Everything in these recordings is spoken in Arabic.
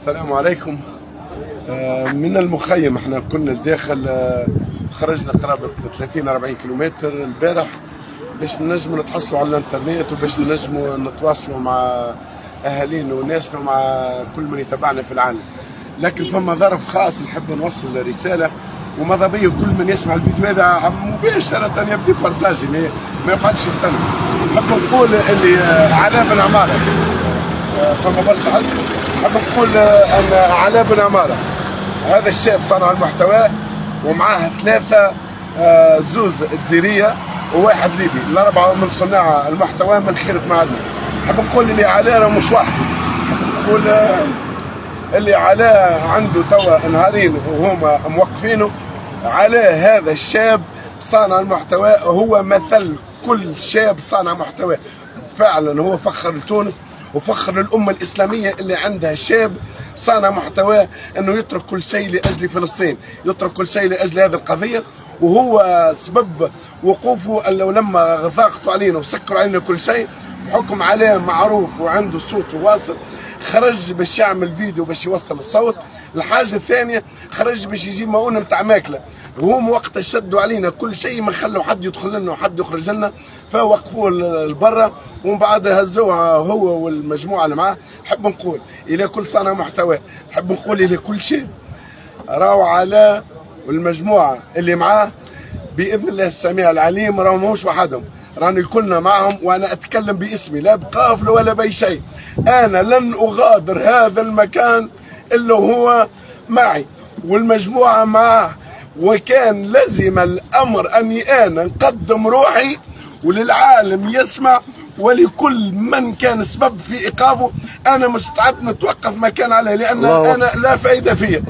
السلام عليكم. من المخيم احنا كنا داخل، خرجنا قرابة 30-40 كيلومتر البارح باش نجموا نتحصلوا على الانترنت وباش نجموا نتواصلوا مع اهالينا وناسنا ومع كل من يتابعنا في العالم. لكن فما ظرف خاص نحب نوصل رسالة، وماذا بيا كل من يسمع الفيديو هذا مباشرة يبدي بارتاجي ما يقعدش يستنى. نحب نقول اللي علاء بن عمارة، فما برشا حس، نحب نقول ان علاء بن عمارة هذا الشاب صانع المحتوى ومعاه ثلاثة، زوز جزيرية وواحد ليبي، الأربعة من صناع المحتوى من خيرة معدن. نحب نقول اللي علاء راه مش واحد، نحب نقول اللي علاء عنده توا نهارين وهما موقفينه. علاء هذا الشاب صانع المحتوى هو مثل كل شاب صانع محتوى، فعلا هو فخر لتونس وفخر للأمة الإسلامية اللي عندها شاب صانع محتوى انه يترك كل شيء لاجل فلسطين، يترك كل شيء لاجل هذه القضيه. وهو سبب وقوفه انه لما ضاقتوا علينا وسكروا علينا كل شيء، بحكم عليه معروف وعنده صوت واصل، خرج باش يعمل فيديو باش يوصل الصوت. الحاجه الثانيه خرج باش يجيب مؤونه نتاع ماكله، وهم وقت شدوا علينا كل شيء ما خلوا حد يدخل لنا وحد يخرج لنا، فوقفوه لبرا ومن بعد هزوها هو والمجموعه اللي معاه. نحب نقول الى كل صانع محتوى، نحب نقول الى كل شيء راهو علاء والمجموعه اللي معاه باذن الله السميع العليم راهو ماهوش وحدهم، راني كلنا معهم، وانا اتكلم باسمي لا بقافله ولا باي شيء. انا لن اغادر هذا المكان الا هو معي والمجموعه معاه، وكان لزم الامر اني انا نقدم روحي وللعالم يسمع، ولكل من كان سبب في ايقافه انا مستعد نتوقف مكان عليه، لان انا لا فائده فيه.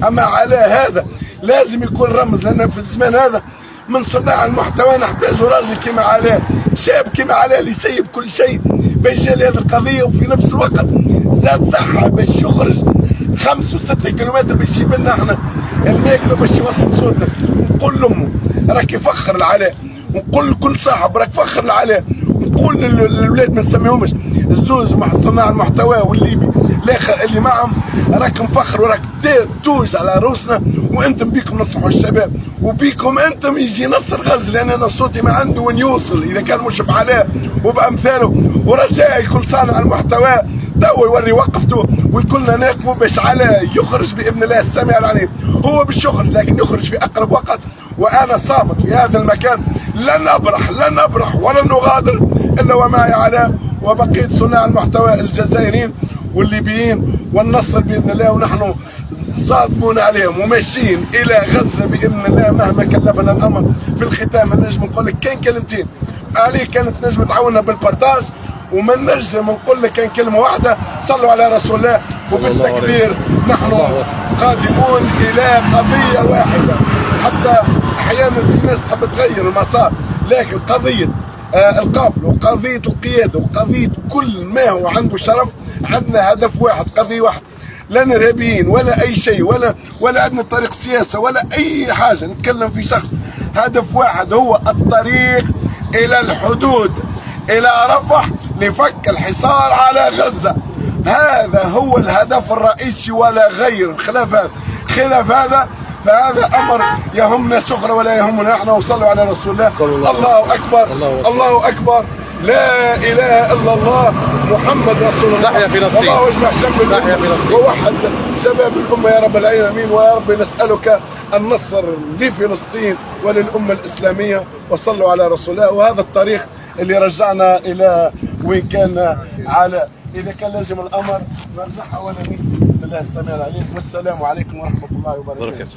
اما على هذا لازم يكون رمز، لان في الزمان هذا من صناع المحتوى نحتاج راجل كما علاء، شاب كما علاء اللي يسيب كل شيء باش جا لهذه القضيه، وفي نفس الوقت زاد ضحى باش يخرج 5 و6 كيلومتر باش يجيب لنا احنا الماكله باش يوصل صوتنا. نقول لامه راك فخر العلاء، ونقول لكل صاحب راك فخر العلاء، ونقول للولاد ما نسميهمش الزوز مع صناع المحتوى والليبي الاخر اللي معهم، راك مفخر وراك توج على روسنا، وانتم بيكم نصلحوا الشباب، وبيكم انتم يجي نصر غزه، لان انا صوتي ما عنده وين يوصل اذا كان مش بعلاء وبامثاله. ورجاء كل صانع المحتوى تو يوري وقفته وكلنا ناقفوا باش علاء يخرج باذن الله السميع العليم. هو باش يخرج لكن يخرج في اقرب وقت، وانا صامت في هذا المكان، لن ابرح ولن اغادر الا ومعي علاء وبقيه صناع المحتوى الجزائريين والليبيين والنصر باذن الله. ونحن صادمون عليهم وماشيين الى غزه باذن الله مهما كلفنا الامر. في الختام نجم نقول لك كان كلمتين عليه كانت نجم تعاوننا بالبارتاج، وما نجم نقول لك كان كلمه واحده: صلوا على رسول الله. وبالتكبير نحن قادمون الى قضيه واحده، حتى احيانا الناس تحب تغير المسار، لكن قضيه القافله وقضيه القياده وقضيه كل ما هو عنده شرف، عندنا هدف واحد، قضيه واحده، لا نرهابيين ولا اي شيء ولا عندنا طريق سياسه ولا اي حاجه نتكلم في شخص. هدف واحد هو الطريق الى الحدود، الى رفح، لفك الحصار على غزه. هذا هو الهدف الرئيسي ولا غير. خلاف هذا فهذا امر يهمنا سخره ولا يهمنا احنا. وصلوا على رسول الله. الله اكبر، الله اكبر، لا اله الا الله، محمد رسول الله. تحيا فلسطين، الله واجمع شمل ووحد شباب الامه يا رب العالمين. ويا رب نسالك النصر لفلسطين وللامه الاسلاميه. وصلوا على رسول الله. وهذا الطريق اللي رجعنا الى وين كان على، اذا كان لازم الامر نرجعها ولا نيجي. بالله السميع العليم، والسلام عليكم ورحمه الله وبركاته.